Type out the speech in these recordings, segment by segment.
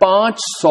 500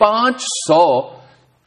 500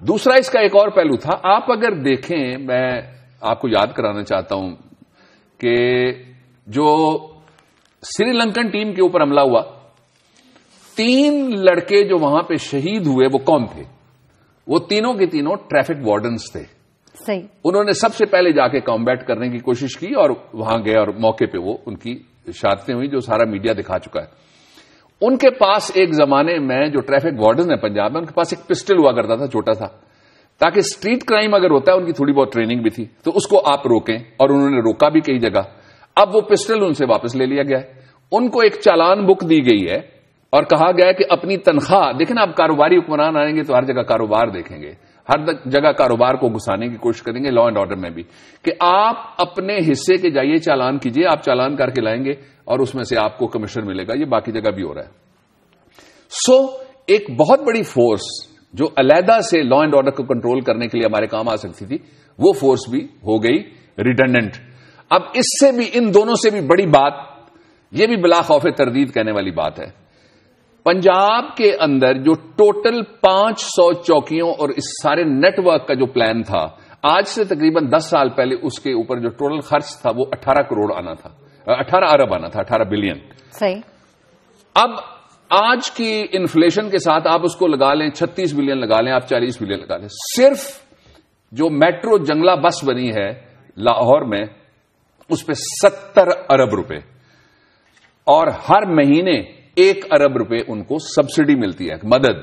دوسرا اس کا ایک اور پہلو تھا. آپ اگر دیکھیں, میں آپ کو یاد کرانا چاہتا ہوں کہ جو سری لنکن ٹیم کے اوپر حملہ ہوا, 3 لڑکے جو وہاں پہ شہید ہوئے وہ کون تھے؟ وہ تینوں کے تینوں ٹریفک وارڈنز تھے. صحیح. انہوں نے سب سے پہلے جا کے کامبیٹ کرنے کی کوشش کی اور وہاں گئے اور موقع پہ وہ ان کی شہادتیں ہوئی جو سارا میڈیا دکھا چکا ہے. ان کے پاس ایک زمانے میں جو ٹریفک وارڈن ہے پنجاب میں, ان کے پاس ایک پسٹل ہوا کرتا تھا چھوٹا سا, تاکہ اسٹریٹ کرائم اگر ہوتا ہے, ان کی تھوڑی بہت ٹریننگ بھی تھی, تو اس کو آپ روکیں, اور انہوں نے روکا بھی کئی جگہ. اب وہ پسٹل ان سے واپس لے لیا گیا ہے. ان کو ایک چالان بک دی گئی ہے اور کہا گیا ہے کہ اپنی تنخواہ, دیکھیں نا, آپ کاروباری حکمران آئیں گے تو ہر جگہ کاروبار دیکھیں گے, ہر جگہ کاروبار کو گھسانے کی کوشش کریں گے, لا اینڈ آرڈر میں بھی, کہ آپ اپنے حصے کے جائیے چالان کیجئے, آپ چالان کر کے لائیں گے اور اس میں سے آپ کو کمیشن ملے گا. یہ باقی جگہ بھی ہو رہا ہے. ایک بہت بڑی فورس جو علیحدہ سے لا اینڈ آرڈر کو کنٹرول کرنے کے لیے ہمارے کام آ سکتی تھی, وہ فورس بھی ہو گئی ریڈنڈنٹ. اب اس سے بھی, ان دونوں سے بھی بڑی بات, یہ بھی بلا خوف تردید کہنے والی بات ہے, پنجاب کے اندر جو ٹوٹل 500 چوکیوں اور اس سارے نیٹ ورک کا جو پلان تھا, آج سے تقریباً 10 سال پہلے اس کے اوپر جو ٹوٹل خرچ تھا وہ 18 کروڑ آنا تھا, 18 ارب آنا تھا, 18 بلین. صحیح. اب آج کی انفلیشن کے ساتھ آپ اس کو لگا لیں, 36 بلین لگا لیں, آپ 40 بلین لگا لیں. صرف جو میٹرو جنگلہ بس بنی ہے لاہور میں, اس پہ 70 ارب روپے, اور ہر مہینے 1 ارب روپے ان کو سبسڈی ملتی ہے, مدد.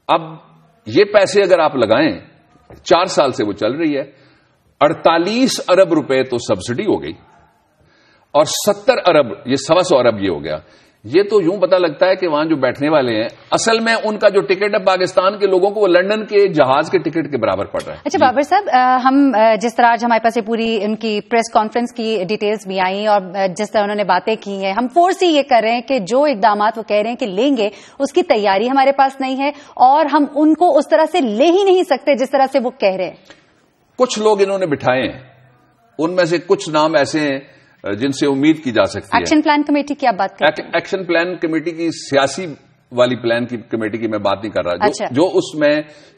اب یہ پیسے اگر آپ لگائیں, 4 سال سے وہ چل رہی ہے, 48 ارب روپے تو سبسڈی ہو گئی, اور 70 ارب, یہ 125 ارب یہ ہو گیا. یہ تو یوں پتہ لگتا ہے کہ وہاں جو بیٹھنے والے ہیں, اصل میں ان کا جو ٹکٹ ہے پاکستان کے لوگوں کو, وہ لندن کے جہاز کے ٹکٹ کے برابر پڑ رہا ہے. اچھا بابر صاحب, ہم جس طرح آج ہمارے پاس یہ پوری ان کی پریس کانفرنس کی ڈیٹیلز بھی آئیں, اور جس طرح انہوں نے باتیں کی ہیں, ہم فورس ہی یہ کر رہے ہیں کہ جو اقدامات وہ کہہ رہے ہیں کہ لیں گے, اس کی تیاری ہمارے پاس نہیں ہے, اور ہم ان کو اس طرح سے لے ہی نہیں سکتے جس طرح سے وہ کہہ رہے ہیں. کچھ لوگ انہوں نے بٹھائے ہیں, ان میں سے کچھ نام ایسے ہیں جن سے امید کی جا سکتی ہے. ایکشن پلان کمیٹی کی آپ بات کریں؟ ایکشن پلان کمیٹی کی, سیاسی والی پلان کی کمیٹی کی میں بات نہیں کر رہا. اچھا. جو اس میں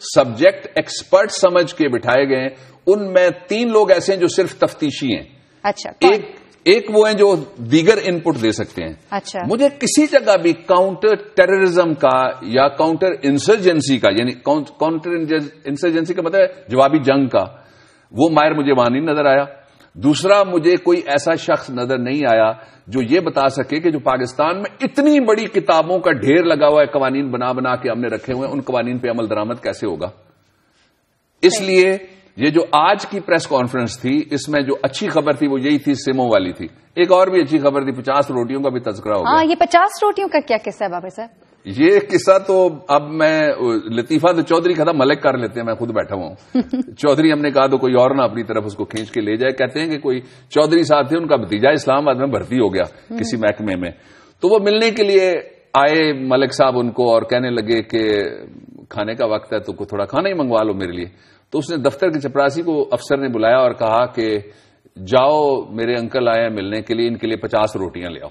سبجیکٹ ایکسپرٹ سمجھ کے بٹھائے گئے ہیں, ان میں 3 لوگ ایسے ہیں جو صرف تفتیشی ہیں. اچھا. ایک وہ ہیں جو دیگر ان پٹ دے سکتے ہیں. اچھا. مجھے کسی جگہ بھی کاؤنٹر ٹیررزم کا یا کاؤنٹر انسرجنسی کا, یعنی کاؤنٹر انسرجنسی کا مطلب ہے جوابی جنگ کا, وہ ماہر مجھے وہاں نہیں نظر آیا. دوسرا, مجھے کوئی ایسا شخص نظر نہیں آیا جو یہ بتا سکے کہ جو پاکستان میں اتنی بڑی کتابوں کا ڈھیر لگا ہوا ہے, قوانین بنا بنا کے ہم نے رکھے ہوئے ہیں, ان قوانین پہ عمل درآمد کیسے ہوگا. اس لیے یہ جو آج کی پریس کانفرنس تھی, اس میں جو اچھی خبر تھی وہ یہی تھی, سموں والی تھی. ایک اور بھی اچھی خبر تھی, 50 روٹیوں کا بھی تذکرہ ہو گیا. یہ 50 روٹیوں کا کیا قصہ ہے بابر صاحب؟ یہ قصہ تو اب میں, لطیفہ تو چودھری کا تھا, ملک کر لیتے ہیں, میں خود بیٹھا ہوا ہوں. چودھری ہم نے کہا تو کوئی اور نہ اپنی طرف اس کو کھینچ کے لے جائے. کہتے ہیں کہ کوئی چودھری صاحب تھے, ان کا بھتیجا اسلام آباد میں بھرتی ہو گیا کسی محکمے میں, تو وہ ملنے کے لیے آئے ملک صاحب ان کو, اور کہنے لگے کہ کھانے کا وقت ہے تو تھوڑا کھانا ہی منگوا لو میرے لیے. تو اس نے دفتر کے چپراسی کو, افسر نے بلایا اور کہا کہ جاؤ, میرے انکل آئے ہیں ملنے کے لیے, ان کے لیے 50 روٹیاں لے آؤ.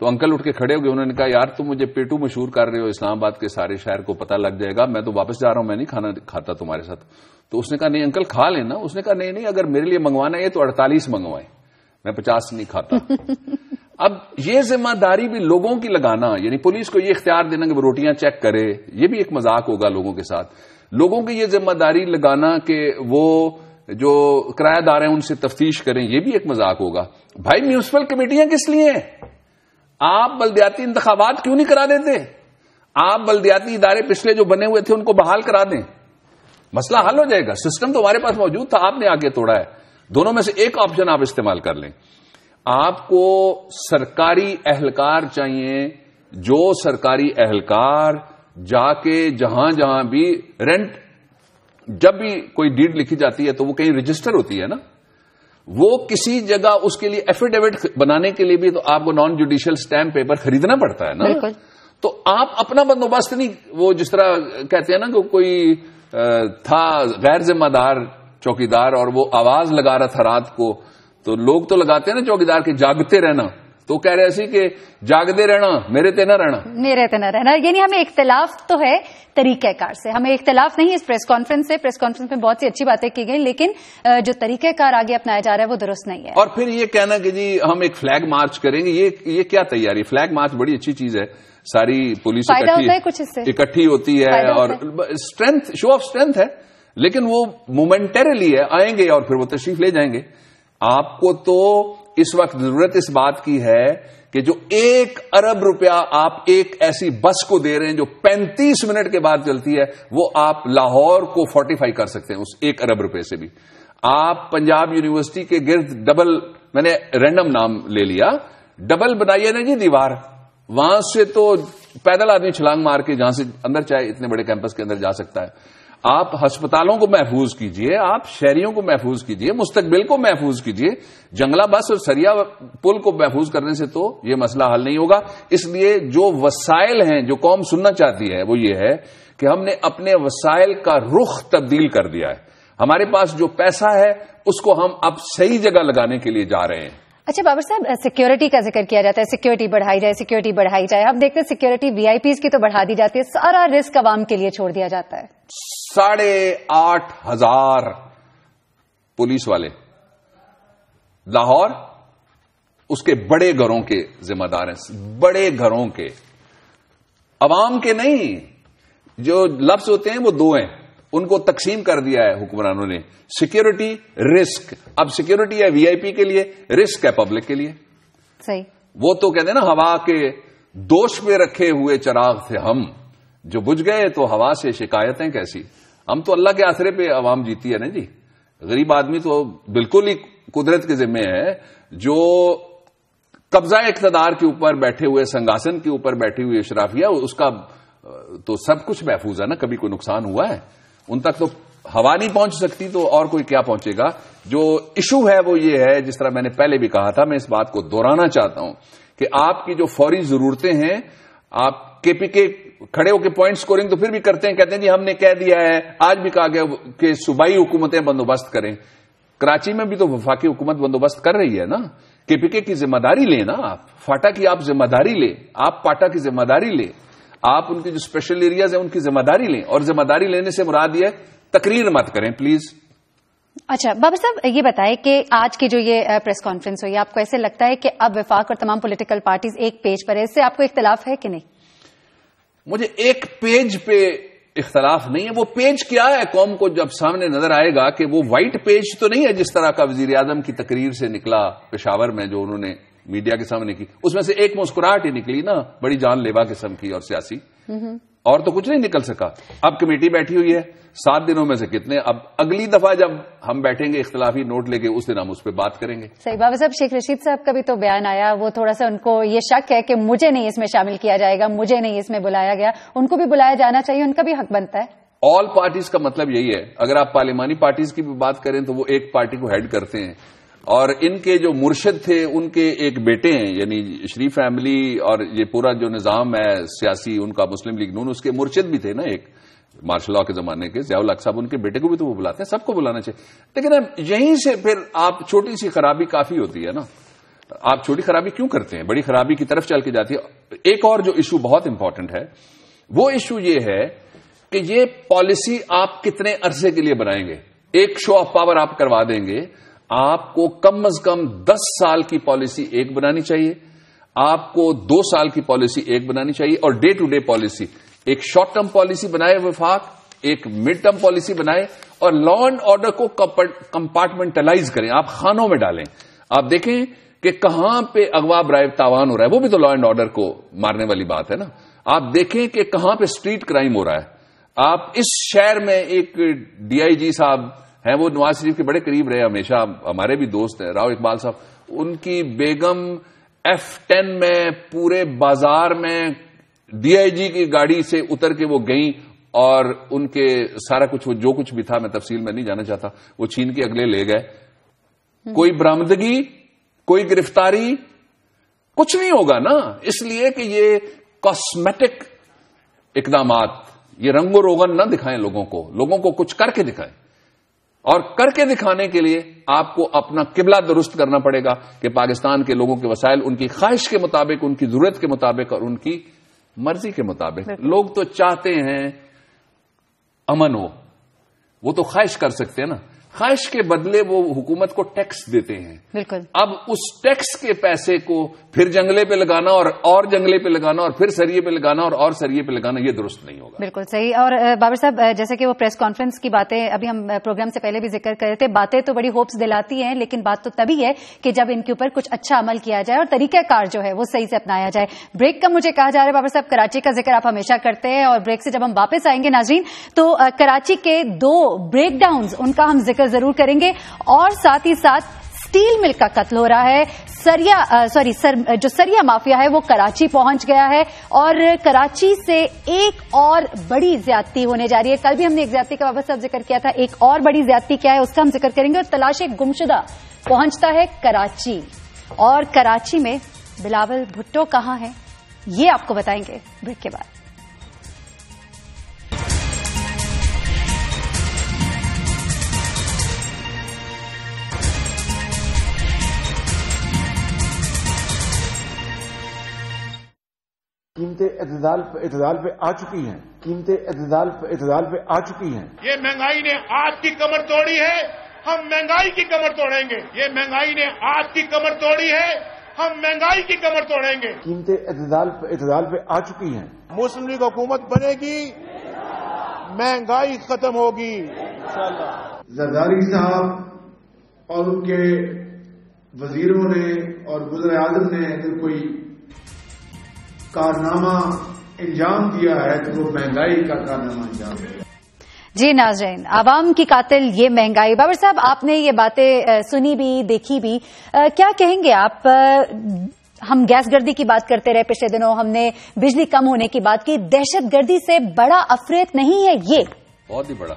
تو انکل اٹھ کے کھڑے ہو گئے, انہوں نے کہا یار تم مجھے پیٹو مشہور کر رہے ہو, اسلام آباد کے سارے شہر کو پتہ لگ جائے گا, میں تو واپس جا رہا ہوں, میں نہیں کھانا کھاتا تمہارے ساتھ. تو اس نے کہا نہیں انکل کھا لینا. اس نے کہا نہیں, اگر میرے لیے منگوانا ہے تو 48 منگوائیں, میں 50 نہیں کھاتا. اب یہ ذمہ داری بھی لوگوں کی لگانا, یعنی پولیس کو یہ اختیار دینا کہ وہ روٹیاں چیک کرے, یہ بھی ایک مذاق ہوگا لوگوں کے ساتھ. لوگوں کی یہ ذمہ داری لگانا کہ وہ جو کرایہ دار ہیں ان سے تفتیش کریں, یہ بھی ایک مذاق ہوگا. بھائی میونسپل کمیٹیاں کس لیے ہیں؟ آپ بلدیاتی انتخابات کیوں نہیں کرا دیتے؟ آپ بلدیاتی ادارے پچھلے جو بنے ہوئے تھے ان کو بحال کرا دیں, مسئلہ حل ہو جائے گا. سسٹم تو ہمارے پاس موجود تھا, آپ نے آگے توڑا ہے. دونوں میں سے ایک آپشن آپ استعمال کر لیں. آپ کو سرکاری اہلکار چاہیے, جو سرکاری اہلکار جا کے جہاں جہاں بھی رینٹ, جب بھی کوئی ڈیڈ لکھی جاتی ہے تو وہ کہیں رجسٹر ہوتی ہے نا, وہ کسی جگہ اس کے لیے ایفیڈیوٹ بنانے کے لیے بھی تو آپ کو نان جوڈیشل سٹیمپ پیپر خریدنا پڑتا ہے نا. بالکل. تو آپ اپنا بندوبست نہیں, وہ جس طرح کہتے ہیں نا کہ کوئی تھا غیر ذمہ دار چوکیدار اور وہ آواز لگا رہا تھا رات کو, تو لوگ تو لگاتے ہیں نا چوکیدار کے جاگتے رہنا, تو کہہ رہے سی کہ جاگتے رہنا میرے تے نہ رہنا، یعنی ہمیں اختلاف تو ہے طریقہ کار سے، ہمیں اختلاف نہیں اس پریس کانفرنس سے. پریس کانفرنس میں بہت سی اچھی باتیں کی گئی، لیکن جو طریقہ کار آگے اپنایا جا رہا ہے وہ درست نہیں ہے. اور پھر یہ کہنا کہ جی ہم ایک فلیگ مارچ کریں گے، یہ کیا تیاری؟ فلیگ مارچ بڑی اچھی چیز ہے، ساری پولیس اکٹھی ہوتی ہے اور اسٹرینتھ، شو آف اسٹرینتھ ہے، لیکن وہ مومنٹریلی ہے، آئیں گے اور پھر وہ تشریف لے جائیں گے. آپ کو تو اس وقت ضرورت اس بات کی ہے کہ جو 1 ارب روپیہ آپ ایک ایسی بس کو دے رہے ہیں جو 35 منٹ کے بعد چلتی ہے، وہ آپ لاہور کو فورٹیفائی کر سکتے ہیں اس 1 ارب روپے سے بھی. آپ پنجاب یونیورسٹی کے گرد ڈبل، میں نے رینڈم نام لے لیا، ڈبل بنائیے نا جی دیوار، وہاں سے تو پیدل آدمی چھلانگ مار کے جہاں سے اندر چاہے اتنے بڑے کیمپس کے اندر جا سکتا ہے. آپ ہسپتالوں کو محفوظ کیجئے، آپ شہریوں کو محفوظ کیجئے، مستقبل کو محفوظ کیجئے. جنگلہ بس اور سریا پل کو محفوظ کرنے سے تو یہ مسئلہ حل نہیں ہوگا. اس لیے جو وسائل ہیں جو قوم سننا چاہتی ہے وہ یہ ہے کہ ہم نے اپنے وسائل کا رخ تبدیل کر دیا ہے. ہمارے پاس جو پیسہ ہے اس کو ہم اب صحیح جگہ لگانے کے لیے جا رہے ہیں. اچھا بابر صاحب، سیکیورٹی کا ذکر کیا جاتا ہے، سیکیورٹی بڑھائی جائے، سیکیورٹی بڑھائی جائے. ہم دیکھتے ہیں سیکیورٹی وی آئی پیز کی تو بڑھا دی جاتی ہے، سارا رسک عوام کے لیے چھوڑ دیا جاتا ہے. 8,500 پولیس والے لاہور اس کے بڑے گھروں کے ذمہ دار ہیں، بڑے گھروں کے، عوام کے نہیں. جو لفظ ہوتے ہیں وہ 2 ہیں، ان کو تقسیم کر دیا ہے حکمرانوں نے، سیکیورٹی، رسک. اب سیکیورٹی ہے وی آئی پی کے لیے، رسک ہے پبلک کے لیے. صحیح. وہ تو کہتے ہیں نا ہوا کے دوش پہ رکھے ہوئے چراغ تھے ہم، جو بجھ گئے تو ہوا سے شکایتیں کیسی. ہم تو اللہ کے آسرے پہ عوام جیتی ہے نا جی. غریب آدمی تو بالکل ہی قدرت کے ذمے ہے. جو قبضہ اقتدار کے اوپر بیٹھے ہوئے، سنگاسن کے اوپر بیٹھی ہوئی اشرافیہ، اس کا تو سب کچھ محفوظ ہے نا. کبھی کوئی نقصان ہوا ہے؟ ان تک تو ہوا نہیں پہنچ سکتی تو اور کوئی کیا پہنچے گا. جو ایشو ہے وہ یہ ہے، جس طرح میں نے پہلے بھی کہا تھا، میں اس بات کو دہرانا چاہتا ہوں کہ آپ کی جو فوری ضرورتیں ہیں، آپ کے پی کے کھڑے ہو کے پوائنٹ سکورنگ تو پھر بھی کرتے ہیں، کہتے ہیں جی ہم نے کہہ دیا ہے، آج بھی کہا گیا کہ صوبائی حکومتیں بندوبست کریں. کراچی میں بھی تو وفاقی حکومت بندوبست کر رہی ہے نا. کے پی کے کی ذمہ داری لیں نا، آپ فاٹا کی آپ ذمہ داری لیں، آپ پاٹا کی ذمہ داری لیں، آپ ان کی جو اسپیشل ایریاز ہیں ان کی ذمہ داری لیں. اور ذمہ داری لینے سے مراد یہ تقریر مت کریں پلیز. اچھا بابر صاحب، یہ بتائیں کہ آج کی جو یہ پریس کانفرنس ہوئی، آپ کو ایسے لگتا ہے کہ اب وفاق اور تمام پولیٹیکل پارٹیز ایک پیج پر ہے؟ اس سے آپ کو اختلاف ہے کہ نہیں؟ مجھے ایک پیج پہ اختلاف نہیں ہے. وہ پیج کیا ہے قوم کو جب سامنے نظر آئے گا کہ وہ وائٹ پیج تو نہیں ہے جس طرح کا وزیر اعظم کی تقریر سے نکلا پشاور میں، جو انہوں نے میڈیا کے سامنے کی. اس میں سے ایک مسکراہٹ ہی نکلی نا، بڑی جان لیوا قسم کی اور سیاسی، اور تو کچھ نہیں نکل سکا. اب کمیٹی بیٹھی ہوئی ہے 7 دنوں میں سے کتنے، اب اگلی دفعہ جب ہم بیٹھیں گے اختلافی نوٹ لے کے، اس دن ہم اس پہ بات کریں گے. صحیح. بابا صاحب، شیخ رشید صاحب کا بھی تو بیان آیا، وہ تھوڑا سا ان کو یہ شک ہے کہ مجھے نہیں اس میں شامل کیا جائے گا، مجھے نہیں اس میں بلایا گیا. ان کو بھی بلایا جانا چاہیے، ان کا بھی حق بنتا ہے. آل پارٹیز کا مطلب یہی ہے. اگر آپ پارلیمانی پارٹیز کی بھی بات کریں تو وہ ایک پارٹی کو ہیڈ کرتے ہیں، اور ان کے جو مرشد تھے ان کے ایک بیٹے ہیں، یعنی شریف فیملی اور یہ پورا جو نظام ہے سیاسی ان کا، مسلم لیگ نون، اس کے مرشد بھی تھے نا ایک مارشل لا کے زمانے کے، ضیاء الحق صاحب، ان کے بیٹے کو بھی تو وہ بلاتے ہیں. سب کو بلانا چاہیے. لیکن اب یہیں سے پھر آپ چھوٹی سی خرابی کافی ہوتی ہے نا. آپ چھوٹی خرابی کیوں کرتے ہیں؟ بڑی خرابی کی طرف چل کے جاتی ہے. ایک اور جو ایشو بہت امپورٹنٹ ہے، وہ ایشو یہ ہے کہ یہ پالیسی آپ کتنے عرصے کے لیے بنائیں گے. ایک شو آف پاور آپ کروا دیں گے. آپ کو کم از کم 10 سال کی پالیسی ایک بنانی چاہیے، آپ کو 2 سال کی پالیسی ایک بنانی چاہیے، اور ڈے ٹو ڈے پالیسی. ایک شارٹ ٹرم پالیسی بنائے وفاق، ایک مڈ ٹرم پالیسی بنائے، اور لا اینڈ آرڈر کو کمپارٹمنٹلائز کریں. آپ خانوں میں ڈالیں. آپ دیکھیں کہ کہاں پہ اغوا برائے تاوان ہو رہا ہے، وہ بھی تو لا اینڈ آرڈر کو مارنے والی بات ہے نا. آپ دیکھیں کہ کہاں پہ اسٹریٹ کرائم ہو رہا ہے. آپ اس شہر میں ایک ڈی آئی جی صاحب ہیں، وہ نواز شریف کے بڑے قریب رہے ہمیشہ، ہمارے بھی دوست ہیں، راؤ اقبال صاحب. ان کی بیگم F10 میں پورے بازار میں ڈی آئی جی کی گاڑی سے اتر کے وہ گئیں، اور ان کے سارا کچھ جو کچھ بھی تھا، میں تفصیل میں نہیں جانا چاہتا، وہ چھین کے اگلے لے گئے. کوئی برآمدگی، کوئی گرفتاری، کچھ نہیں ہوگا نا. اس لیے کہ یہ کاسمیٹک اقدامات، یہ رنگ و روغن نہ دکھائیں لوگوں کو کچھ کر کے دکھائیں. اور کر کے دکھانے کے لیے آپ کو اپنا قبلہ درست کرنا پڑے گا کہ پاکستان کے لوگوں کے وسائل ان کی خواہش کے مطابق، ان کی ضرورت کے مطابق اور ان کی مرضی کے مطابق. لوگ تو چاہتے ہیں امن ہو، وہ تو خواہش کر سکتے ہیں نا، خواہش کے بدلے وہ حکومت کو ٹیکس دیتے ہیں. بالکل. اب اس ٹیکس کے پیسے کو پھر جنگلے پہ لگانا اور جنگلے پہ لگانا اور پھر سریے پہ لگانا اور سریے پہ لگانا، یہ درست نہیں ہوگا. بالکل صحیح. اور بابر صاحب، جیسے کہ وہ پریس کانفرنس کی باتیں ابھی ہم پروگرام سے پہلے بھی ذکر کر رہے تھے، باتیں تو بڑی ہوپس دلاتی ہیں، لیکن بات تو تبھی ہے کہ جب ان کے اوپر کچھ اچھا عمل کیا جائے اور طریقہ کار جو ہے وہ صحیح سے اپنایا جائے. بریک کا مجھے کہا جا رہا ہے بابر صاحب، کراچی کا ذکر آپ ہمیشہ کرتے ہیں، اور بریک سے جب ہم واپس آئیں گے ناظرین تو کراچی کے 2 بریک ڈاؤنز ان کا ہم ذکر ضرور کریں گے، اور ساتھ ہی ساتھ اسٹیل مل کا قتل ہو رہا ہے. جو سریا مافیا ہے وہ کراچی پہنچ گیا ہے، اور کراچی سے ایک اور بڑی زیادتی ہونے جا رہی ہے. کل بھی ہم نے ایک زیادتی کا بابا صاحب ذکر کیا تھا، ایک اور بڑی زیادتی کیا ہے اس کا ہم ذکر کریں گے. اور تلاش گمشدہ پہنچتا ہے کراچی، اور کراچی میں بلاول بھٹو کہاں ہے یہ آپ کو بتائیں گے بریک کے بعد. قیمتیں اعتدال پہ آ چکی ہیں، قیمتیں اعتدال پہ آ چکی ہیں. یہ مہنگائی نے آج کی کمر توڑی ہے، ہم مہنگائی کی کمر توڑیں گے. یہ مہنگائی نے آج کی کمر توڑی ہے، ہم مہنگائی کی کمر توڑیں گے. قیمتیں اعتدال پہ آ چکی ہیں. مسلم لیگ حکومت بنے گی، مہنگائی ختم ہوگی انشاءاللہ. زرداری صاحب اور ان کے وزیروں نے اور وزیر اعظم نے اگر کوئی کارنامہ انجام دیا ہے تو وہ مہنگائی کا کارنامہ انجام دیا. جی ناظرین، عوام کی قاتل یہ مہنگائی. بابر صاحب، آپ نے یہ باتیں سنی بھی دیکھی بھی، کیا کہیں گے آپ؟ ہم گیس گردی کی بات کرتے رہے پچھلے دنوں، ہم نے بجلی کم ہونے کی بات کی. دہشت گردی سے بڑا افریت نہیں ہے یہ؟ بہت ہی بڑا.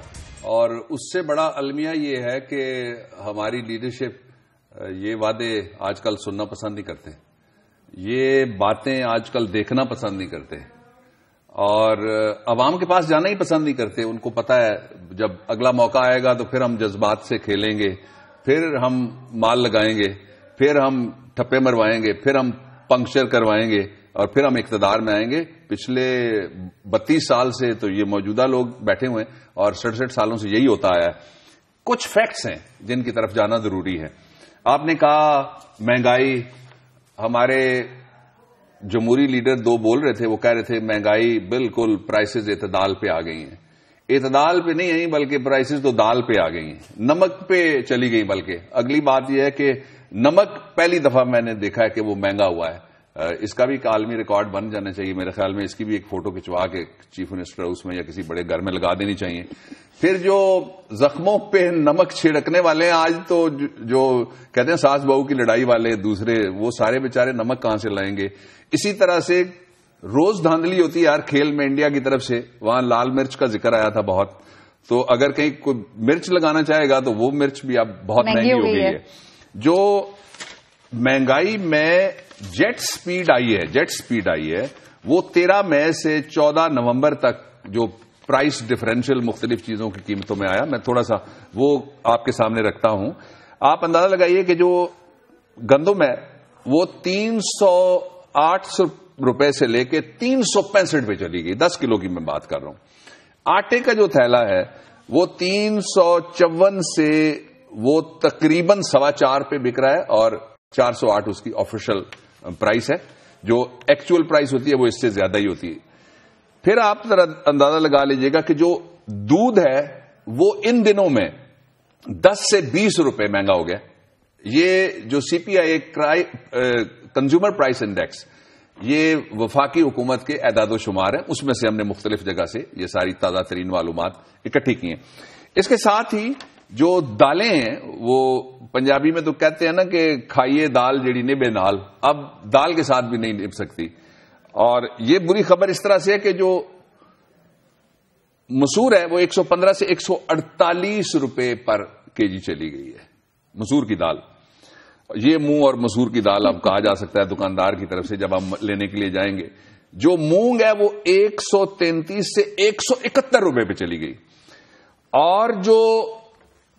اور اس سے بڑا المیہ یہ ہے کہ ہماری لیڈرشپ یہ وعدے آج کل سننا پسند نہیں کرتے، یہ باتیں آج کل دیکھنا پسند نہیں کرتے، اور عوام کے پاس جانا ہی پسند نہیں کرتے. ان کو پتا ہے جب اگلا موقع آئے گا تو پھر ہم جذبات سے کھیلیں گے، پھر ہم مال لگائیں گے، پھر ہم ٹھپے مروائیں گے، پھر ہم پنکچر کروائیں گے، اور پھر ہم اقتدار میں آئیں گے. پچھلے 32 سال سے تو یہ موجودہ لوگ بیٹھے ہوئے ہیں اور 67 سالوں سے یہی ہوتا آیا ہے. کچھ فیکٹس ہیں جن کی طرف جانا ضروری ہے. آپ نے کہا مہنگائی، ہمارے جمہوری لیڈر 2 بول رہے تھے، وہ کہہ رہے تھے مہنگائی بالکل پرائسز اعتدال پہ آ گئی ہیں. اعتدال پہ نہیں آئی بلکہ پرائسز تو دال پہ آ گئی ہیں، نمک پہ چلی گئی. بلکہ اگلی بات یہ ہے کہ نمک پہلی دفعہ میں نے دیکھا ہے کہ وہ مہنگا ہوا ہے. اس کا بھی ایک عالمی ریکارڈ بن جانا چاہیے میرے خیال میں. اس کی بھی ایک فوٹو کھنچوا کے چیف منسٹر ہاؤس میں یا کسی بڑے گھر میں لگا دینی چاہیے. پھر جو زخموں پہ نمک چھڑکنے والے ہیں آج، تو جو کہتے ہیں ساس بہو کی لڑائی والے دوسرے، وہ سارے بیچارے نمک کہاں سے لائیں گے؟ اسی طرح سے روز دھاندلی ہوتی ہے یار کھیل میں انڈیا کی طرف سے. وہاں لال مرچ کا ذکر آیا تھا بہت، تو اگر کہیں کوئی مرچ لگانا چاہے گا تو وہ مرچ بھی اب بہت مہنگی ہو گئی ہے. جو مہنگائی میں جیٹ سپیڈ آئی ہے وہ 13 مئی سے 14 نومبر تک جو پرائس ڈفرینشل مختلف چیزوں کی قیمتوں میں آیا، میں تھوڑا سا وہ آپ کے سامنے رکھتا ہوں. آپ اندازہ لگائیے کہ جو گندم ہے وہ 308 روپے سے لے کے 365 پہ چلی گئی. 10 کلو کی میں بات کر رہا ہوں. آٹے کا جو تھیلا ہے وہ 354 سے وہ تقریباً 4.25 پہ بک رہا ہے، اور 408 اس کی آفیشل پرائس ہے. جو ایکچوئل پرائس ہوتی ہے وہ اس سے زیادہ ہی ہوتی ہے. پھر آپ ذرا اندازہ لگا لیجئے گا کہ جو دودھ ہے وہ ان دنوں میں 10 سے 20 روپے مہنگا ہو گیا. یہ جو سی پی آئی کنزیومر پرائس انڈیکس، یہ وفاقی حکومت کے اعداد و شمار ہیں، اس میں سے ہم نے مختلف جگہ سے یہ ساری تازہ ترین معلومات اکٹھی کی ہیں. اس کے ساتھ ہی جو دالیں ہیں، وہ پنجابی میں تو کہتے ہیں نا کہ کھائیے دال جڑی نبے نال، اب دال کے ساتھ بھی نہیں نب سکتی. اور یہ بری خبر اس طرح سے ہے کہ جو مسور ہے وہ 115 سے 148 روپے پر کے جی چلی گئی ہے، مسور کی دال. یہ مونگ اور مسور کی دال اب کہا جا سکتا ہے دکاندار کی طرف سے جب ہم لینے کے لیے جائیں گے. جو مونگ ہے وہ 133 سے 171 روپے پہ چلی گئی. اور جو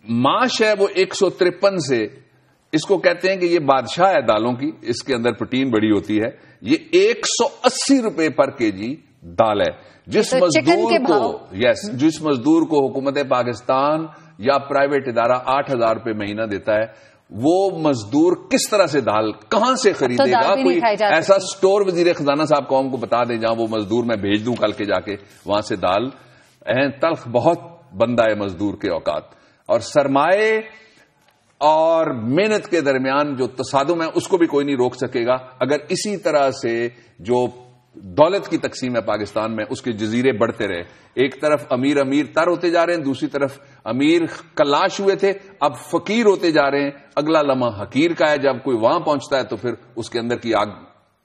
ماش ہے وہ 153 سے، اس کو کہتے ہیں کہ یہ بادشاہ ہے دالوں کی، اس کے اندر پروٹین بڑی ہوتی ہے، یہ 180 روپے پر کے جی دال ہے. جس مزدور کو حکومت پاکستان یا پرائیویٹ ادارہ 8,000 روپے مہینہ دیتا ہے، وہ مزدور کس طرح سے دال کہاں سے خریدے گا؟ کوئی ایسا سٹور وزیر خزانہ صاحب قوم کو بتا دیں جہاں وہ مزدور میں بھیج دوں کل کے جا کے وہاں سے دال. تلخ بہت بندہ ہے مزدور کے اوقات، اور سرمائے اور محنت کے درمیان جو تصادم ہے اس کو بھی کوئی نہیں روک سکے گا. اگر اسی طرح سے جو دولت کی تقسیم ہے پاکستان میں اس کے جزیرے بڑھتے رہے، ایک طرف امیر تر ہوتے جا رہے ہیں، دوسری طرف امیر کلاش ہوئے تھے اب فقیر ہوتے جا رہے ہیں. اگلا لمحہ حقیر کا ہے، جب کوئی وہاں پہنچتا ہے تو پھر اس کے اندر کی آگ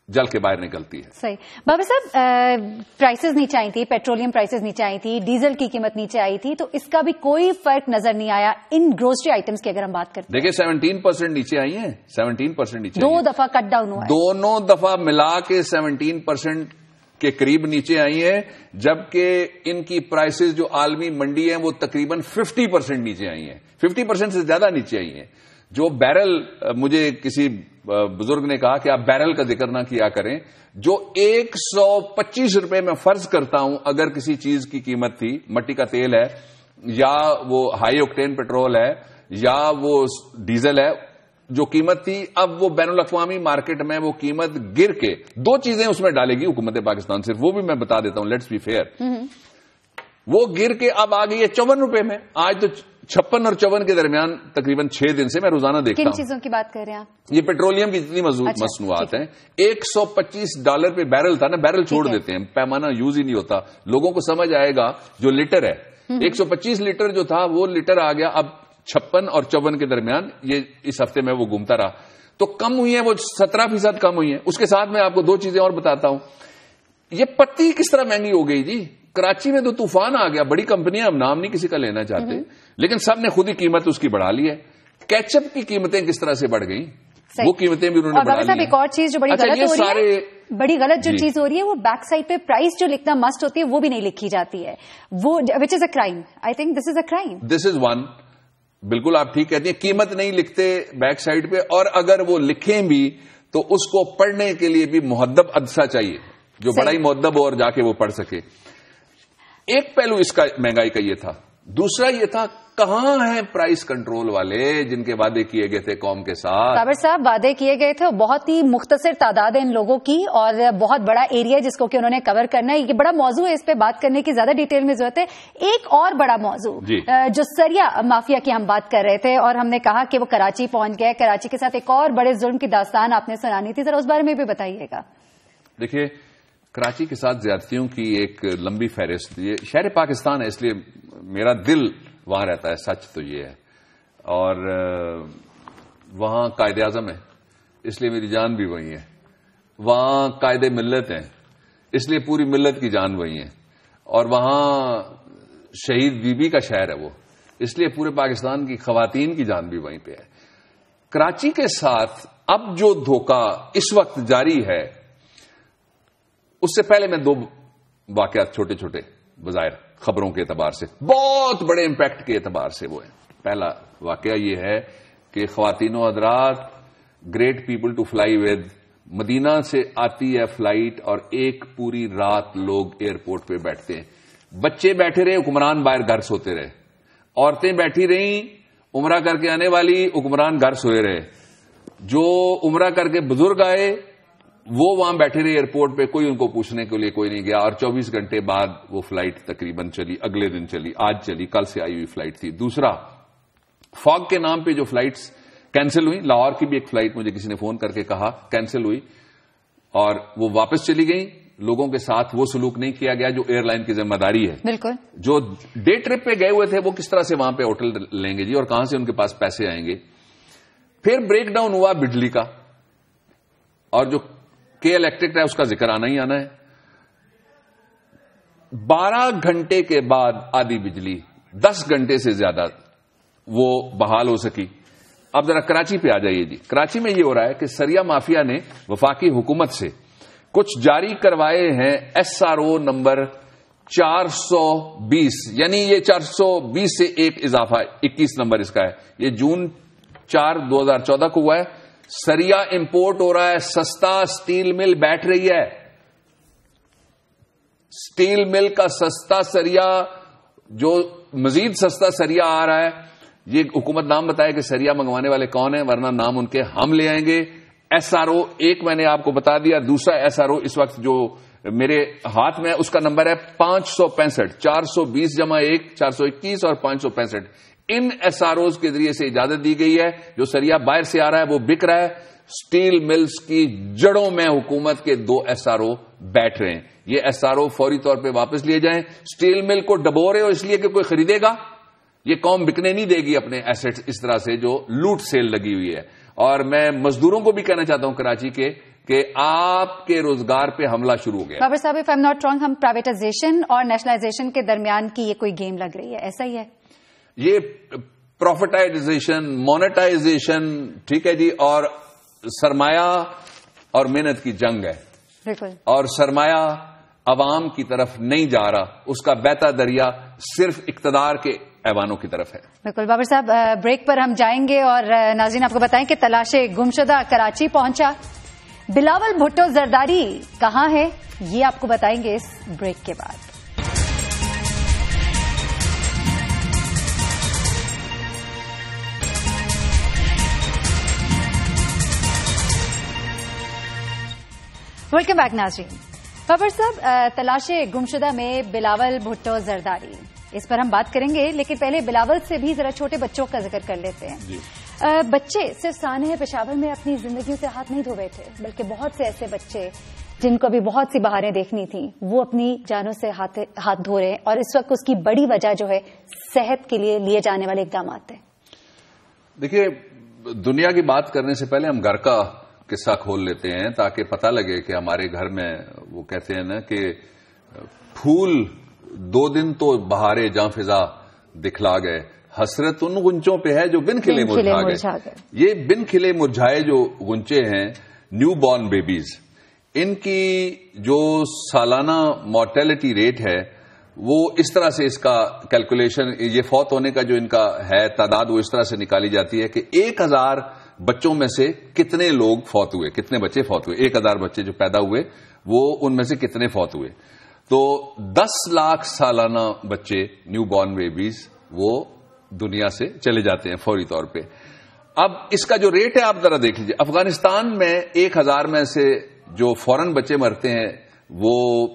جل کے باہر نکلتی ہے. صحیح. بابا صاحب، پرائسز نیچے آئی تھی، پیٹرولیم پرائسز نیچے آئی تھی، ڈیزل کی قیمت نیچے آئی تھی، تو اس کا بھی کوئی فرق نظر نہیں آیا ان گروسری آئٹمس کی اگر ہم بات کرتے ہیں. دیکھیں 17% نیچے آئی ہیں، 17% نیچے، 2 دفعہ کٹ ڈاؤن ہوا ہے، دونوں دفعہ ملا کے 17% کے قریب نیچے آئی ہیں، جبکہ ان کی پرائسز جو عالمی منڈی ہیں وہ تقریباً 50% نیچے آئی ہیں، 50% سے زیادہ نیچے آئی ہیں. جو بیرل، مجھے کسی بزرگ نے کہا کہ آپ بیرل کا ذکر نہ کیا کریں، جو 125 روپے میں فرض کرتا ہوں اگر کسی چیز کی قیمت تھی، مٹی کا تیل ہے یا وہ ہائی اوکٹین پیٹرول ہے یا وہ ڈیزل ہے، جو قیمت تھی اب وہ بین الاقوامی مارکیٹ میں وہ قیمت گر کے 2 چیزیں اس میں ڈالے گی حکومت پاکستان صرف، وہ بھی میں بتا دیتا ہوں، لیٹس بی فیئر. وہ گر کے اب آ گئی ہے 54 روپے میں. آج تو 56 اور 54 کے درمیان تقریباً 6 دن سے میں روزانہ دیکھتا ہوں. کن چیزوں کی بات کر رہے ہیں آپ؟ یہ پیٹرولیم کی جتنی مصنوعات ہیں. $125 پہ بیرل تھا نا، بیرل چھوڑ دیتے ہیں، پیمانہ یوز ہی نہیں ہوتا. لوگوں کو سمجھ آئے گا جو لیٹر ہے، 125 لیٹر جو تھا وہ لیٹر آ گیا اب 56 اور 54 کے درمیان. یہ اس ہفتے میں وہ گھومتا رہا تو کم ہوئی ہیں، وہ 17% کم ہوئی ہیں. اس کے ساتھ میں آپ کو 2 چیزیں اور بتاتا ہوں. یہ پتی کس طرح مہنگی ہو گئی جی. کراچی میں تو طوفان آ گیا، بڑی کمپنیاں، ہم نام نہیں کسی کا لینا چاہتے، لیکن سب نے خود ہی قیمت اس کی بڑھا لی ہے. کیچپ کی قیمتیں کس طرح سے بڑھ گئیں، وہ قیمتیں بھی انہوں نے بڑھا لی ہیں. ایک اور چیز جو بڑی غلط جو چیز ہو رہی ہے، وہ بیک سائڈ پہ پرائس جو لکھنا مسٹ ہوتی ہے وہ بھی نہیں لکھی جاتی ہے، وہ which is a crime. I think this is a crime. This is one. بالکل آپ ٹھیک کہتی ہیں، قیمت نہیں لکھتے بیک سائڈ پہ، اور اگر وہ لکھیں بھی تو اس کو پڑھنے کے لیے بھی مہذب عدسہ چاہیے، جو بڑا ہی مہذب ہو اور جا کے وہ پڑھ سکے. ایک پہلو اس کا مہنگائی کا یہ تھا. دوسرا یہ تھا کہاں ہیں پرائس کنٹرول والے جن کے وعدے کیے گئے تھے قوم کے ساتھ. صابر صاحب، وعدے کیے گئے تھے، بہت ہی مختصر تعداد ہے ان لوگوں کی اور بہت بڑا ایریا جس کو کہ انہوں نے کور کرنا ہے. یہ بڑا موضوع ہے، اس پہ بات کرنے کی زیادہ ڈیٹیل میں ضرورت ہے. ایک اور بڑا موضوع جو سریا مافیا کی ہم بات کر رہے تھے اور ہم نے کہا کہ وہ کراچی پہنچ گئے، کراچی کے ساتھ ایک اور بڑے ظلم کی داستان آپ نے سنانی تھی، ذرا اس بارے میں بھی بتائیے گا. دیکھیے، کراچی کے ساتھ زیادتیوں کی ایک لمبی فہرست. یہ شہر پاکستان ہے اس لیے میرا دل وہاں رہتا ہے، سچ تو یہ ہے، اور وہاں قائد اعظم ہے اس لیے میری جان بھی وہی ہے. وہاں قائد ملت ہیں اس لیے پوری ملت کی جان وہی ہے. اور وہاں شہید بی بی کا شہر ہے وہ، اس لیے پورے پاکستان کی خواتین کی جان بھی وہیں پہ ہے. کراچی کے ساتھ اب جو دھوکہ اس وقت جاری ہے، اس سے پہلے میں 2 واقعات چھوٹے چھوٹے بظاہر خبروں کے اعتبار سے، بہت بڑے امپیکٹ کے اعتبار سے وہ ہیں. پہلا واقعہ یہ ہے کہ خواتین و حضرات، great people to fly with, Medina سے آتی ہے فلائٹ اور ایک پوری رات لوگ ایئرپورٹ پہ بیٹھتے ہیں. بچے بیٹھے رہے، حکمران باہر گھر سوتے رہے. عورتیں بیٹھی رہیں، عمرہ کر کے آنے والی، حکمران گھر سوئے رہے. جو عمرہ کر کے بزرگ آئے وہ وہاں بیٹھے رہے ایئرپورٹ پہ، کوئی ان کو پوچھنے کے لیے کوئی نہیں گیا. اور 24 گھنٹے بعد وہ فلائٹ تقریباً چلی، اگلے دن چلی، آج چلی، کل سے آئی ہوئی فلائٹ تھی. دوسرا، فاگ کے نام پہ جو فلائٹس کینسل ہوئی، لاہور کی بھی ایک فلائٹ مجھے کسی نے فون کر کے کہا کینسل ہوئی اور وہ واپس چلی گئی. لوگوں کے ساتھ وہ سلوک نہیں کیا گیا جو ایئر لائن کی ذمہ داری ہے. بالکل. جو ڈے ٹرپ پہ گئے ہوئے تھے وہ کس طرح سے وہاں پہ ہوٹل لیں گے جی، اور کہاں سے ان کے پاس پیسے آئیں گے. پھر بریک ڈاؤن ہوا بجلی کا، اور جو کے الیکٹرک ہے اس کا ذکر آنا ہی آنا ہے. 12 گھنٹے کے بعد آدھی بجلی 10 گھنٹے سے زیادہ وہ بحال ہو سکی. اب ذرا کراچی پہ آ جائیے جی. کراچی میں یہ ہو رہا ہے کہ سریا مافیا نے وفاقی حکومت سے کچھ جاری کروائے ہیں SRO نمبر 420 یعنی یہ 420 سے ایک اضافہ 21 نمبر اس کا ہے. یہ جون 4 2014 کو ہوا ہے. سریا امپورٹ ہو رہا ہے, سستا سٹیل مل بیٹھ رہی ہے. سٹیل مل کا سستا سریا, جو مزید سستا سریا آ رہا ہے. یہ حکومت نام بتائے کہ سریا منگوانے والے کون ہیں, ورنہ نام ان کے ہم لے آئیں گے. ایس آر او ایک میں نے آپ کو بتا دیا, دوسرا ایس آر او اس وقت جو میرے ہاتھ میں ہے اس کا نمبر ہے 565. 420 جمع 1 421 اور 565. ان ایس آر اوز کے ذریعے سے اجازت دی گئی ہے. جو سریا باہر سے آ رہا ہے وہ بک رہا ہے. سٹیل ملز کی جڑوں میں حکومت کے 2 ایس آر او بیٹھ رہے ہیں. یہ ایس آر او فوری طور پہ واپس لیے جائیں. سٹیل مل کو ڈبو رہے ہو اس لیے کہ کوئی خریدے گا. یہ قوم بکنے نہیں دے گی اپنے ایسٹس اس طرح سے جو لوٹ سیل لگی ہوئی ہے. اور میں مزدوروں کو بھی کہنا چاہتا ہوں کراچی کے کہ آپ کے روزگار پہ حملہ شروع ہو گیا. بابر صاحب, if I am not wrong, ہم پرائیویٹائزیشن اور نیشنلائزیشن کے درمیان کی یہ کوئی گیم لگ رہی ہے, ایسا ہی ہے؟ یہ پروفیٹائزیشن, مونیٹائزیشن, ٹھیک ہے جی, اور سرمایہ اور محنت کی جنگ ہے. بالکل. اور سرمایہ عوام کی طرف نہیں جا رہا, اس کا بہتا دریا صرف اقتدار کے ایوانوں کی طرف ہے. بالکل. بابر صاحب, بریک پر ہم جائیں گے اور ناظرین آپ کو بتائیں کہ تلاش گمشدہ کراچی پہنچا. بلاول بھٹو زرداری کہاں ہے, یہ آپ کو بتائیں گے اس بریک کے بعد. ویلکم بیک ناظرین. بابر صاحب, تلاش گمشدہ میں بلاول بھٹو زرداری, اس پر ہم بات کریں گے, لیکن پہلے بلاول سے بھی ذرا چھوٹے بچوں کا ذکر کر لیتے ہیں. جی. بچے صرف سانحہ پشاور میں اپنی زندگیوں سے ہاتھ نہیں دھو بیٹھے, بلکہ بہت سے ایسے بچے جن کو بھی بہت سی بہاریں دیکھنی تھیں وہ اپنی جانوں سے ہاتھ دھو رہے ہیں. اور اس وقت اس کی بڑی وجہ جو ہے صحت کے لیے جانے والے اقدامات ہیں. دیکھیے, دنیا کی بات کرنے سے پہلے ہم گھر کا قصہ کھول لیتے ہیں تاکہ پتہ لگے کہ ہمارے گھر میں وہ کہتے ہیں نا کہ پھول 2 دن تو بہارے جاں فضا دکھلا گئے, حسرت ان غنچوں پہ ہے جو بن کھلے مرجھا گئے. یہ بن کھلے مرجھائے جو غنچے ہیں, نیو بورن بیبیز, ان کی جو سالانہ مورٹیلٹی ریٹ ہے وہ اس طرح سے, اس کا کیلکولیشن, یہ فوت ہونے کا جو ان کا ہے تعداد, وہ اس طرح سے نکالی جاتی ہے کہ 1000 بچوں میں سے کتنے لوگ فوت ہوئے, کتنے بچے فوت ہوئے. 1000 بچے جو پیدا ہوئے وہ ان میں سے کتنے فوت ہوئے. تو 10 لاکھ سالانہ بچے نیو بورن بیبیز وہ دنیا سے چلے جاتے ہیں فوری طور پہ. اب اس کا جو ریٹ ہے آپ ذرا دیکھ لیجیے. افغانستان میں 1000 میں سے جو فوراً بچے مرتے ہیں وہ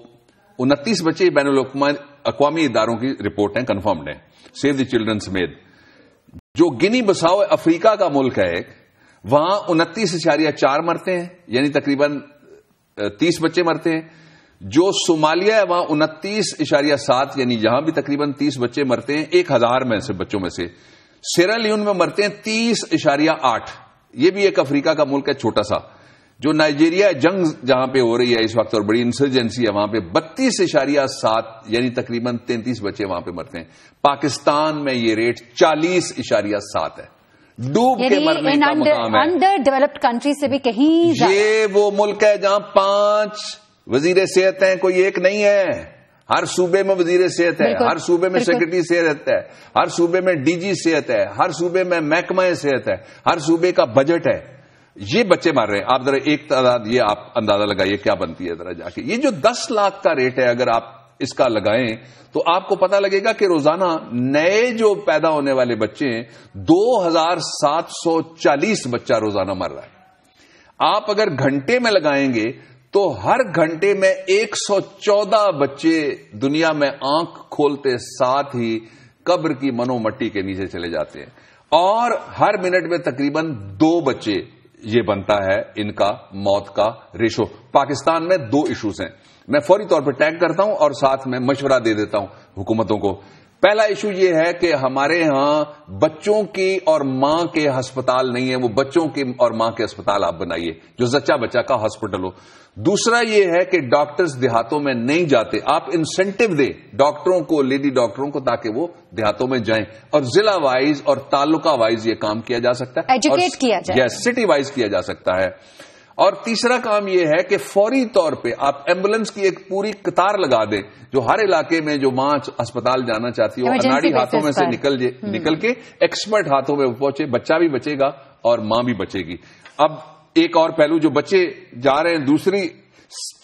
29 بچے بین الاقوامی اداروں کی رپورٹ ہیں, کنفرمڈ ہیں, سیو دی چلڈرن سمیت. جو گنی بساؤ افریقہ کا ملک ہے وہاں 29.4 مرتے ہیں, یعنی تقریباً 30 بچے مرتے ہیں. جو صومالیہ ہے وہاں 29.7, یعنی یہاں بھی تقریباً 30 بچے مرتے ہیں 1000 میں سے بچوں میں سے. سیرا لیون میں مرتے ہیں 30.8, یہ بھی ایک افریقہ کا ملک ہے چھوٹا سا. جو نائجیریا جنگ جہاں پہ ہو رہی ہے اس وقت اور بڑی انسرجنسی ہے وہاں پہ 32.7, یعنی تقریباً 33 بچے وہاں پہ مرتے ہیں. پاکستان میں یہ ریٹ 40.7 ہے. ڈوب کے مرنے کا مقام ہے. انڈر ڈیولپڈ کنٹری سے بھی کہیں. یہ وہ ملک ہے جہاں 5 وزیر صحت ہیں, کوئی ایک نہیں ہے. ہر صوبے میں وزیر صحت ہے, ہر صوبے میں سیکرٹری صحت ہے, ہر صوبے میں ڈی جی صحت ہے, ہر صوبے میں محکمہ صحت ہے, ہر صوبے کا بجٹ ہے. یہ بچے مر رہے ہیں. آپ ذرا ایک تعداد یہ آپ اندازہ لگائیے کیا بنتی ہے ذرا جا کے. یہ جو 10 لاکھ کا ریٹ ہے اگر آپ اس کا لگائیں تو آپ کو پتا لگے گا کہ روزانہ نئے جو پیدا ہونے والے بچے ہیں 2740 بچہ روزانہ مر رہا ہے. آپ اگر گھنٹے میں لگائیں گے تو ہر گھنٹے میں 114 بچے دنیا میں آنکھ کھولتے ساتھ ہی قبر کی منو مٹی کے نیچے چلے جاتے ہیں. اور ہر منٹ میں تقریباً 2 بچے یہ بنتا ہے ان کا موت کا ریشو. پاکستان میں 2 ایشوز ہیں, میں فوری طور پر ٹیگ کرتا ہوں اور ساتھ میں مشورہ دے دیتا ہوں حکومتوں کو. پہلا ایشو یہ ہے کہ ہمارے ہاں بچوں کی اور ماں کے ہسپتال نہیں ہے, وہ بچوں کے اور ماں کے ہسپتال آپ بنائیے جو زچہ بچہ کا ہاسپٹل ہو. دوسرا یہ ہے کہ ڈاکٹرز دیہاتوں میں نہیں جاتے, آپ انسینٹیو دیں ڈاکٹروں کو, لیڈی ڈاکٹروں کو, تاکہ وہ دیہاتوں میں جائیں. اور ضلع وائز اور تعلقہ وائز یہ کام کیا جا سکتا ہے, ایجوکیٹ کیا جائے. سٹی وائز کیا جا سکتا ہے. اور تیسرا کام یہ ہے کہ فوری طور پہ آپ ایمبولینس کی ایک پوری قطار لگا دیں جو ہر علاقے میں جو ماں اسپتال جانا چاہتی ہو اناڑی ہاتھوں میں سے نکل کے ایکسپرٹ ہاتھوں میں پہنچے، بچہ بھی بچے گا اور ماں بھی بچے گی۔ اب ایک اور پہلو، جو بچے جا رہے ہیں، دوسری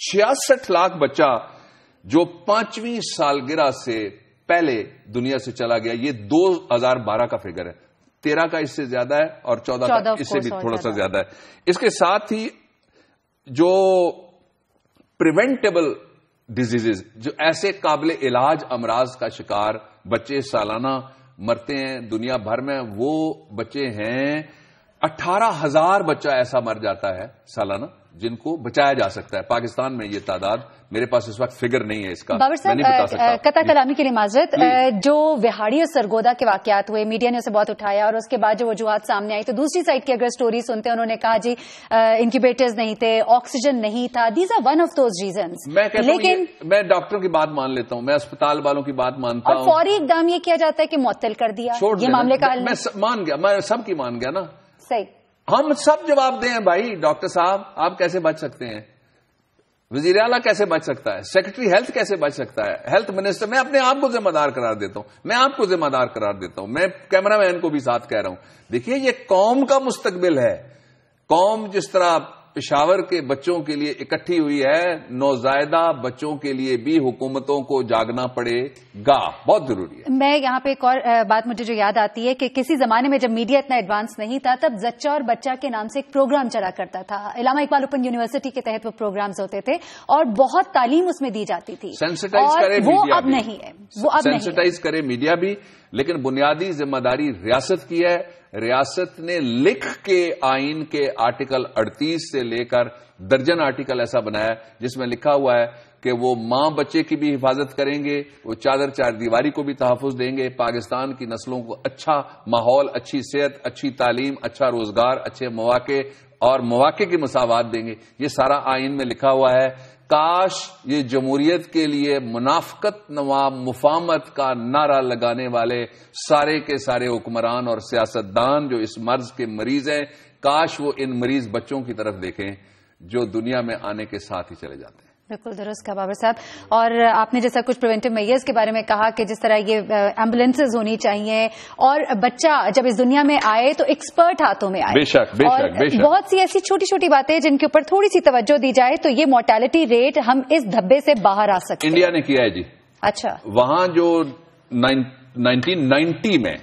66 لاکھ بچہ جو 5ویں سالگرہ سے پہلے دنیا سے چلا گیا، یہ 2012 کا فگر ہے، 13 کا اس سے زیادہ ہے اور 14 کا اس سے بھی تھوڑا سا زیادہ ہے۔ اس کے ساتھ ہی جو پریونٹیبل ڈیزیز، جو ایسے قابل علاج امراض کا شکار بچے سالانہ مرتے ہیں دنیا بھر میں، وہ بچے ہیں 18,000 بچہ ایسا مر جاتا ہے سالانہ جن کو بچایا جا سکتا ہے۔ پاکستان میں یہ تعداد، میرے پاس اس وقت فگر نہیں ہے اس کا، بابر صاحب قطع کلامی کے لیے معذرت، جو وہاڑی اور سرگودا کے واقعات ہوئے، میڈیا نے اسے بہت اٹھایا اور اس کے بعد جو وجوہات سامنے آئی، تو دوسری سائڈ کی اگر سٹوری سنتے ہیں، انہوں نے کہا جی انکیوبیٹرز نہیں تھے، آکسیجن نہیں تھا، these are one of those reasons. لیکن میں ڈاکٹر کی بات مان لیتا ہوں، میں اسپتال والوں کی بات مانتا ہوں، اور فوری اقدام یہ کیا جاتا ہے کہ معطل کر دیا، یہ معاملے کا حل میں مان گیا، میں سب کی مان گیا نا۔ صحیح، ہم سب جواب دیں بھائی، ڈاکٹر صاحب آپ کیسے بچ سکتے ہیں، وزیر اعلیٰ کیسے بچ سکتا ہے، سیکرٹری ہیلتھ کیسے بچ سکتا ہے، ہیلتھ منسٹر، میں اپنے آپ کو ذمہ دار قرار دیتا ہوں، میں آپ کو ذمہ دار قرار دیتا ہوں، میں کیمرہ مین کو بھی ساتھ کہہ رہا ہوں، دیکھیے یہ قوم کا مستقبل ہے، قوم جس طرح پشاور کے بچوں کے لیے اکٹھی ہوئی ہے، نوزائیدہ بچوں کے لیے بھی حکومتوں کو جاگنا پڑے گا، بہت ضروری ہے۔ میں یہاں پہ ایک اور بات مجھے جو یاد آتی ہے کہ کسی زمانے میں جب میڈیا اتنا ایڈوانس نہیں تھا، تب زچہ اور بچہ کے نام سے ایک پروگرام چلا کرتا تھا، علامہ اقبال اوپن یونیورسٹی کے تحت وہ پروگرامز ہوتے تھے اور بہت تعلیم اس میں دی جاتی تھی، سینسٹائز کرے وہ میڈیا اب بھی، نہیں ہے، وہ اب نہیں ہے، سینسٹائز کرے میڈیا بھی، لیکن بنیادی ذمہ داری ریاست کی ہے۔ ریاست نے لکھ کے آئین کے آرٹیکل 38 سے لے کر درجن آرٹیکل ایسا بنایا جس میں لکھا ہوا ہے کہ وہ ماں بچے کی بھی حفاظت کریں گے، وہ چادر چار دیواری کو بھی تحفظ دیں گے، پاکستان کی نسلوں کو اچھا ماحول، اچھی صحت، اچھی تعلیم، اچھا روزگار، اچھے مواقع اور مواقع کی مساوات دیں گے۔ یہ سارا آئین میں لکھا ہوا ہے۔ کاش یہ جمہوریت کے لیے منافقت نوا مفاہمت کا نعرہ لگانے والے سارے کے سارے حکمران اور سیاستدان جو اس مرض کے مریض ہیں، کاش وہ ان مریض بچوں کی طرف دیکھیں جو دنیا میں آنے کے ساتھ ہی چلے جاتے ہیں۔ بالکل درست کہا بابر صاحب، اور آپ نے جیسا کچھ پریونٹیو میئرز کے بارے میں کہا کہ جس طرح یہ ایمبولینسز ہونی چاہیے اور بچہ جب اس دنیا میں آئے تو ایکسپرٹ ہاتھوں میں آئے، بے شک بے اور شک بے شک، بہت سی ایسی چھوٹی چھوٹی باتیں جن کے اوپر تھوڑی سی توجہ دی جائے تو یہ مورٹیلٹی ریٹ ہم اس دھبے سے باہر آ سکتے ہیں۔ انڈیا نے کیا ہے جی، اچھا، وہاں جو 1990 میں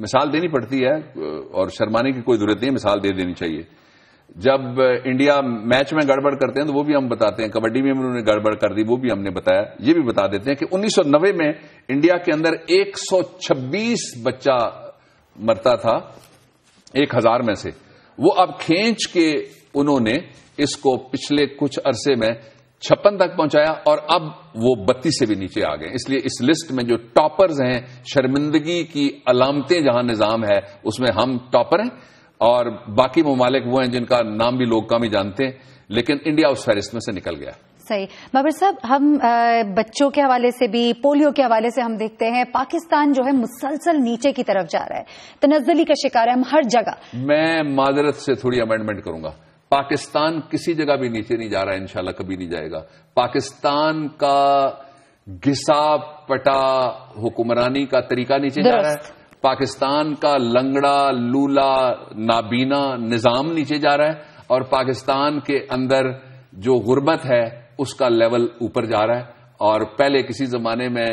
مثال دینی پڑتی ہے اور شرمانے کی کوئی ضرورت نہیں، مثال دے دینی چاہیے۔ جب انڈیا میچ میں گڑبڑ کرتے ہیں تو وہ بھی ہم بتاتے ہیں، کبڈی میں انہوں نے گڑبڑ کر دی وہ بھی ہم نے بتایا، یہ بھی بتا دیتے ہیں کہ 1990 میں انڈیا کے اندر 126 بچہ مرتا تھا 1000 میں سے، وہ اب کھینچ کے انہوں نے اس کو پچھلے کچھ عرصے میں 56 تک پہنچایا اور اب وہ 32 سے بھی نیچے آ گئے۔ اس لیے اس لسٹ میں جو ٹاپرز ہیں، شرمندگی کی علامتیں جہاں نظام ہے اس میں ہم ٹاپر ہیں، اور باقی ممالک وہ ہیں جن کا نام بھی لوگ کم ہی جانتے ہیں، لیکن انڈیا اس فہرست میں سے نکل گیا۔ صحیح بابر صاحب، ہم بچوں کے حوالے سے بھی، پولیو کے حوالے سے ہم دیکھتے ہیں پاکستان جو ہے مسلسل نیچے کی طرف جا رہا ہے، تنزلی کا شکار ہے ہم ہر جگہ۔ میں معذرت سے تھوڑی امینڈمنٹ کروں گا، پاکستان کسی جگہ بھی نیچے نہیں جا رہا ہے، انشاءاللہ کبھی نہیں جائے گا۔ پاکستان کا گھسا پٹا حکمرانی کا طریقہ نیچے جا رہا ہے، پاکستان کا لنگڑا لولا نابینا نظام نیچے جا رہا ہے، اور پاکستان کے اندر جو غربت ہے اس کا لیول اوپر جا رہا ہے، اور پہلے کسی زمانے میں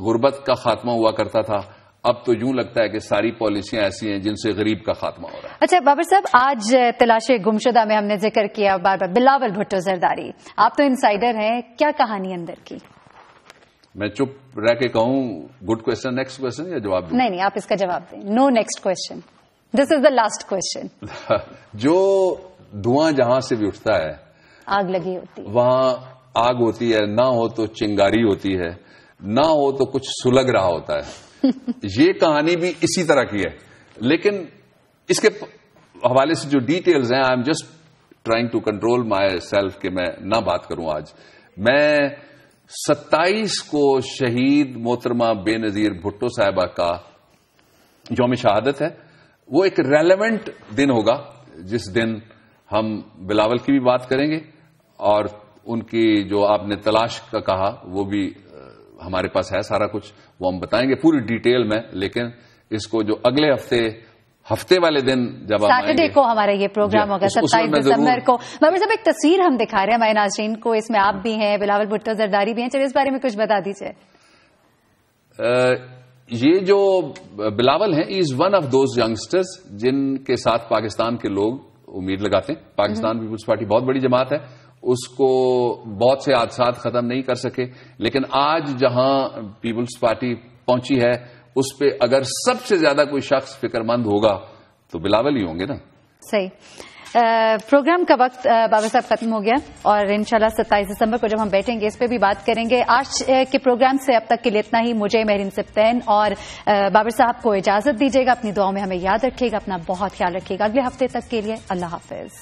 غربت کا خاتمہ ہوا کرتا تھا، اب تو یوں لگتا ہے کہ ساری پالیسیاں ایسی ہیں جن سے غریب کا خاتمہ ہو رہا ہے۔ اچھا بابر صاحب، آج تلاش گمشدہ میں ہم نے ذکر کیا بار بار بلاول بھٹو زرداری، آپ تو انسائیڈر ہیں، کیا کہانی اندر کی؟ میں چپ رہ کے کہوں گڈ کوشچن، نیکسٹ کوشچن یا جواب دوں؟ نہیں، آپ اس کا جواب دیں، no next question, this is the last question. جو دھواں جہاں سے بھی اٹھتا ہے آگ لگی ہوتی ہے، وہاں آگ ہوتی ہے، نہ ہو تو چنگاری ہوتی ہے، نہ ہو تو کچھ سلگ رہا ہوتا ہے۔ یہ کہانی بھی اسی طرح کی ہے، لیکن اس کے حوالے سے جو ڈیٹیلز ہیں، I am just trying to control myself کہ میں نہ بات کروں۔ آج میں 27 کو شہید محترمہ بے نظیر بھٹو صاحبہ کا یوم شہادت ہے، وہ ایک ریلیونٹ دن ہوگا جس دن ہم بلاول کی بھی بات کریں گے اور ان کی جو آپ نے تلاش کا کہا وہ بھی ہمارے پاس ہے سارا کچھ، وہ ہم بتائیں گے پوری ڈیٹیل میں. لیکن اس کو جو اگلے ہفتے والے دن جب سیٹرڈے کو ہمارا یہ پروگرام ہوگا 27 دسمبر کو. بابر صاحب ایک تصویر ہم دکھا رہے ہیں ہمارے ناظرین کو، اس میں آپ بھی ہیں، بلاول بھٹو زرداری بھی ہیں، چلیے اس بارے میں کچھ بتا دیجیے. یہ جو بلاول ہیں is one of those youngsters جن کے ساتھ پاکستان کے لوگ امید لگاتے ہیں. پاکستان پیپلز پارٹی بہت بڑی جماعت ہے، اس کو بہت سے حادثات ختم نہیں کر سکے، لیکن آج جہاں پیپلز پارٹی پہنچی ہے اس پہ اگر سب سے زیادہ کوئی شخص فکر مند ہوگا تو بلاول ہی ہوں گے نا. صحیح. پروگرام کا وقت بابر صاحب ختم ہو گیا اور انشاءاللہ 27 دسمبر کو جب ہم بیٹھیں گے اس پہ بھی بات کریں گے. آج کے پروگرام سے اب تک کے لیے اتنا ہی. مجھے مہرین سبطین اور بابر صاحب کو اجازت دیجیے گا. اپنی دعاؤں میں ہمیں یاد رکھیے گا، اپنا بہت خیال رکھیے گا. اگلے ہفتے تک کے لیے اللہ حافظ.